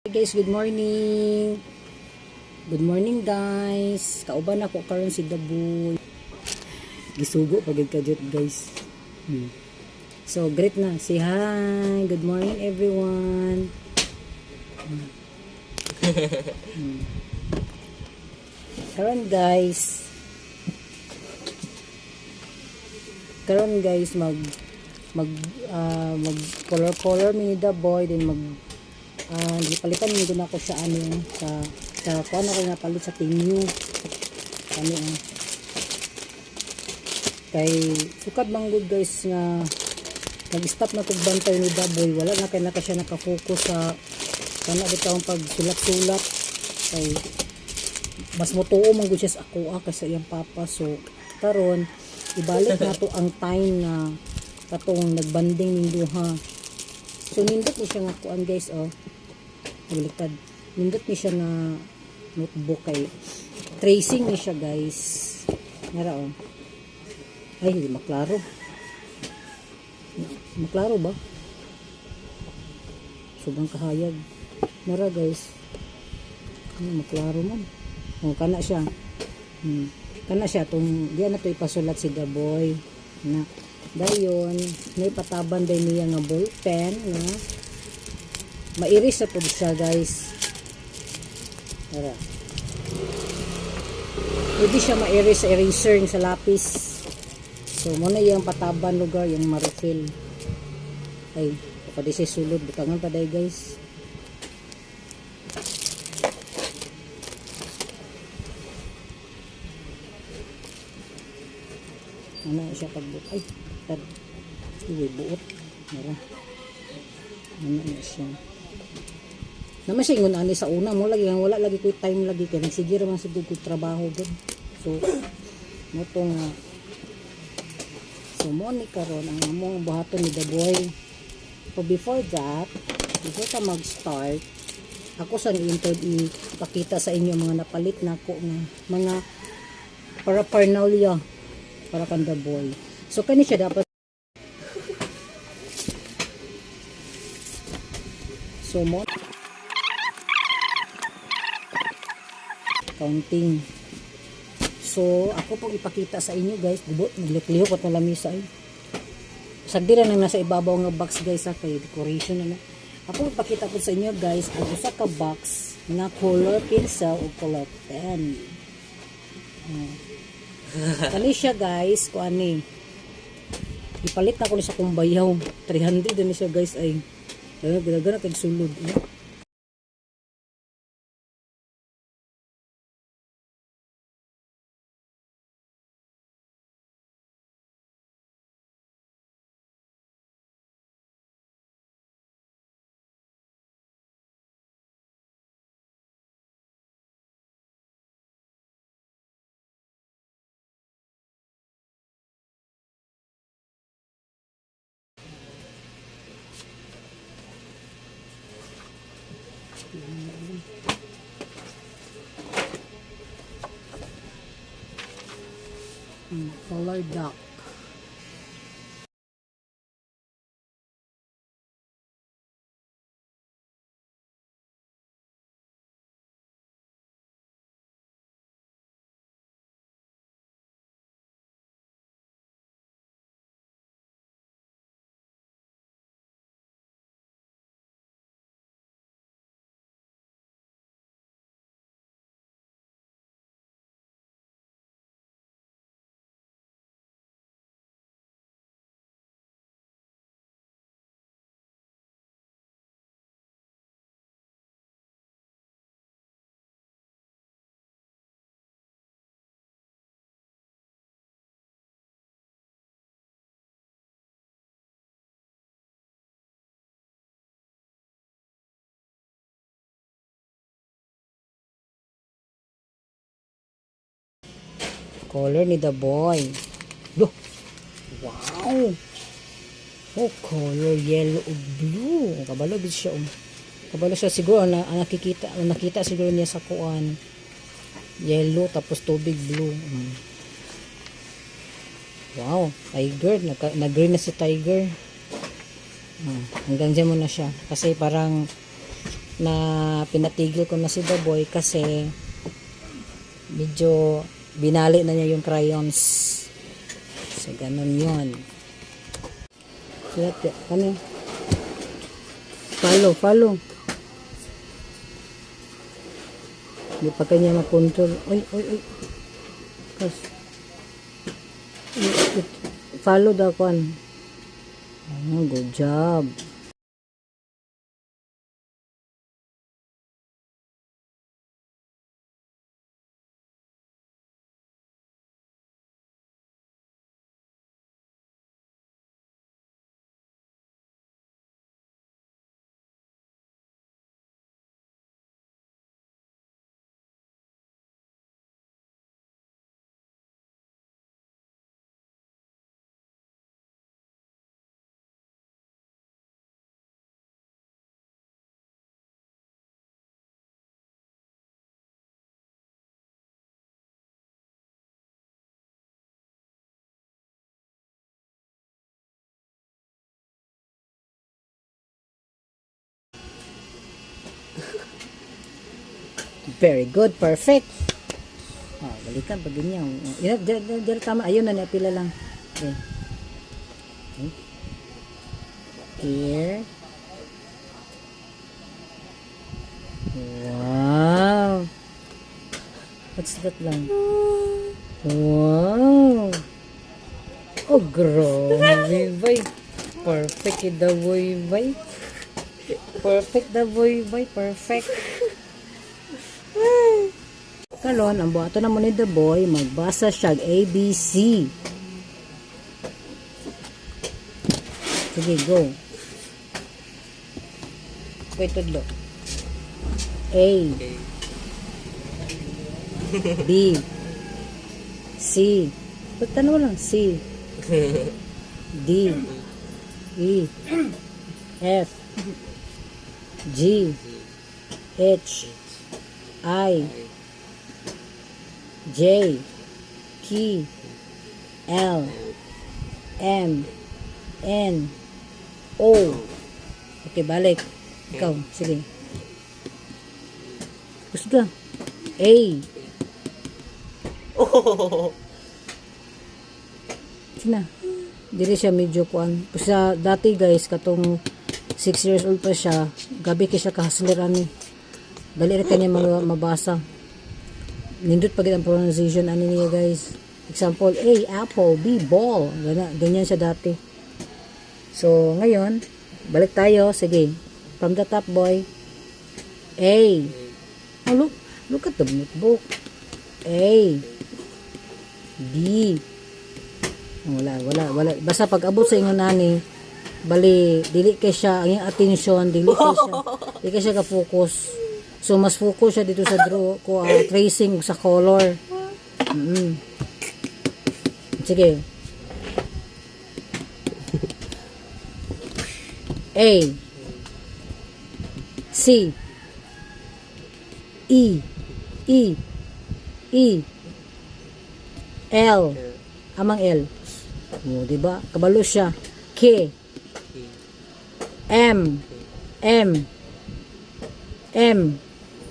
Hey guys, good morning. Good morning guys. Kauban ako karon si Daboy. Gisugo pagid kadjot guys. So great na. Say hi. Good morning everyone. Karon guys. Mag color mi ni Daboy then di palitan mo din ako sa kuan ako nga palit sa tinyu kami kay sukad man good guys nga nag-stop na kog bantay ni Daboy, wala na kay naka siya nakafocus sa kana bitawng pagsulat-sulat kay mas motuo man gud siya sa ako kaysa iyang papa. So karon ibalik na to ang time na katong nagbanding ning duha. So nindot ni siya nga kuan guys baliktad. Nindot ni siya na notebook kay tracing ni siya guys. Nara Ay, hindi maklaro. Maklaro ba? Sobrang kahayag. Nara guys. Maklaro man. Kana siya. Kana siya tong diyan na to ipasulat si Daboy na dayon may pataban day niya nga ball pen na mairis sa pud siya guys. Tara. Pwede siya mairis sa eraser sa lapis. So muna yung pataban lugar yung marufil. Ay, pwede siya sulod. Butangan pa day guys. Ano siya pagbuot. Ay, tad. Uy, buot. Mara. Ano na siya. Naman siya ingon ani sa una mo lagi wala lagi ko time lagi kay nagsigira man sigud ko trabaho gud. So mo to nga so mo ni karon ang among buhaton ni Daboy. So before that, before ta mag-start, ako sa ipakita sa inyo mga napalit na ko nga mga paraphernalia para kan Daboy. So kani siya dapat so mo counting. So ako pong ipakita sa inyo guys, gubot nagliklihok ko na lamisa ay. Sagdira nang nasa ibabaw nga box guys kay decoration na. Ako ipakita ko sa inyo guys ang usa ka box na color pencil o color pen. Kani siya guys, ko ani. Ipalit na ko ni sa kong bayaw. 300 din siya guys ay. Gana kay sulod. Color dark. Color ni Daboy. Look. Wow. Oh, color yellow o blue. Kabalo gid siya. Kabalo siya siguro nakita siguro niya sa kuan. Yellow tapos tubig blue. Wow, tiger. Nag-green na si tiger. Hanggang dyan mo na siya. Kasi parang na pinatigil ko na si The Boy kasi medyo binali na niya yung crayons. So, ganun yun. Ano? Follow. Hindi pa kanya makontrol. Oy. Follow the one. Oh, good job. Very good, perfect. Balikan pag ganyan. Diyan tama, ayun na pila lang. Okay. Here. Wow. What's that lang? Wow. Oh, grabe, bay. Perfect the boy, bay. Perfect the boy, bay. Perfect. Kalon, ang buhato na mo ni The Boy, magbasa siya ABC. Sige, go. Wait, tudlo. A. B. C. Ba't tanong lang? C. D. E. F. G. H. I. J, K, L, M, N, O. Okay, balik. Ikaw, sige. Gusto ka? A. Sina? Dili siya medyo kuan. Sa dati guys, katong 6 years old pa siya, gabi kay siya kahasleran ni. Dali na kanya mabasa. Nindot pagit ang pronunciation ano niya guys. Example, A, apple, B, ball. Ganyan siya dati. So, ngayon, balik tayo. Sige. From the top, boy. A. Oh, look at the notebook. A. B. Wala. Basta pag abot sa inyo nani, bali, dili kay siya, ang yung attention, dili kay siya ka-focus. So, mas focus siya dito sa tracing sa color. Sige. A. C. E. L. Amang L. O, diba? Kabalo siya. K. M.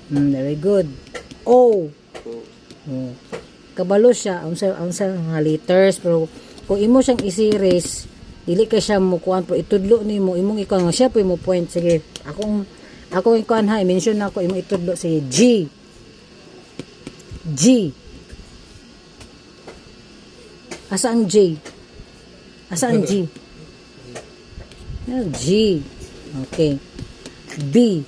Very good. O. Kabalo siya. Ang sa letters. Pero, kung imo siyang i-series, dili ka siya mukuan. Pero itudlo ni mo. Imong ikaw nga siya po mo point. Sige. Akong ikuan ha. I-mention na ako. Imong itudlo. Sige. G. Asa ang J? G. Okay. B.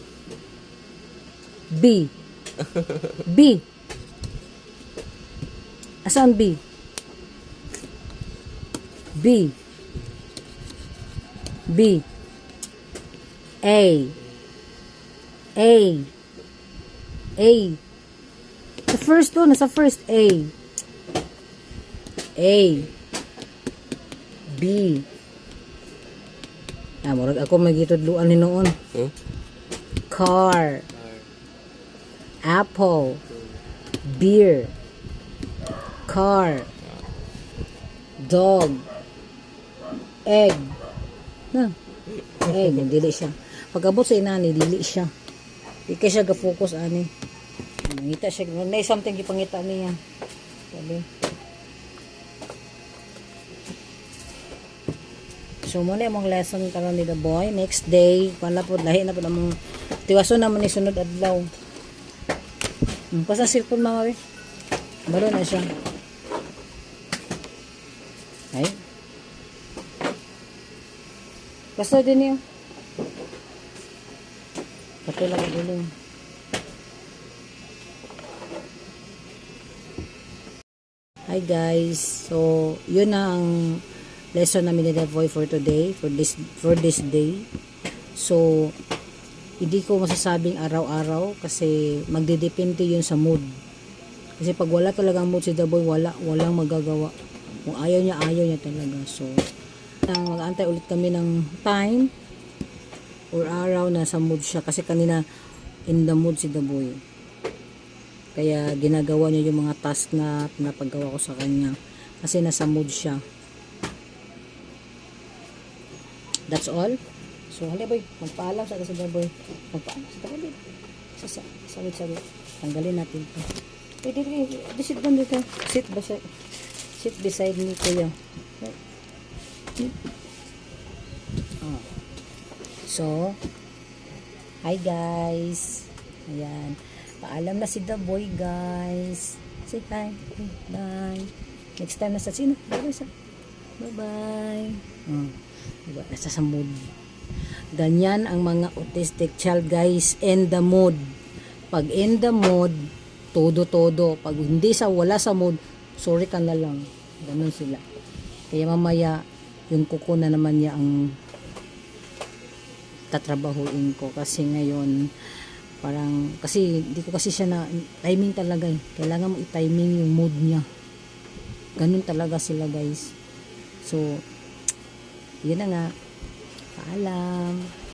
Asan B? A. The first one, nasa first A. B. Murag ako magitudluan ni noon. Car. Apple. Beer. Car. Dog. Egg. Egg, dili siya. Pag abot sa inani, dili siya. Di kay siya ga-focus ani. Mangita siya. May something gipangita niya. Sabi. So muna yung mga lesson karon ni the boy. Next day, wala po lahi na po namang tiwaso naman ni sunod adlaw. Pas ang cellphone mga we. Balo na siya. Ay. Basta din yun. Patulak ang uling. Hi guys. So, yun na ang lesson namin ni Devoy for today, for this day. So, hindi ko masasabing araw-araw kasi magdedepende yun sa mood. Kasi pag wala talagang mood si Devoy, walang magagawa. Kung ayaw niya talaga. So, mag-aantay ulit kami ng time or araw na sa mood siya kasi kanina in the mood si Devoy. Kaya ginagawa niya yung mga task na pinapagawa ko sa kanya kasi nasa mood siya. That's all. So, boy, magpaalam sa Devoy. Magpaalam sa Devoy. Sabit. Tanggalin natin ito. Sit down dito. Sit beside me, kuya. Oh. So, hi guys. Ayan. Paalam na si Devoy, guys. Say hi. Bye. Next time nasa sino? Bye-bye. Diba? Nasa sa mood. Ganyan ang mga autistic child, guys. In the mood. Pag in the mood, todo. Pag hindi wala sa mood, sorry ka na lang. Ganun sila. Kaya mamaya, yung kuko na naman niya ang tatrabahuin ko. Kasi ngayon, parang, kasi hindi ko kasi siya na timing talaga eh. Kailangan mo i-timing yung mood niya. Ganun talaga sila, guys. So, yun na nga. Paalam.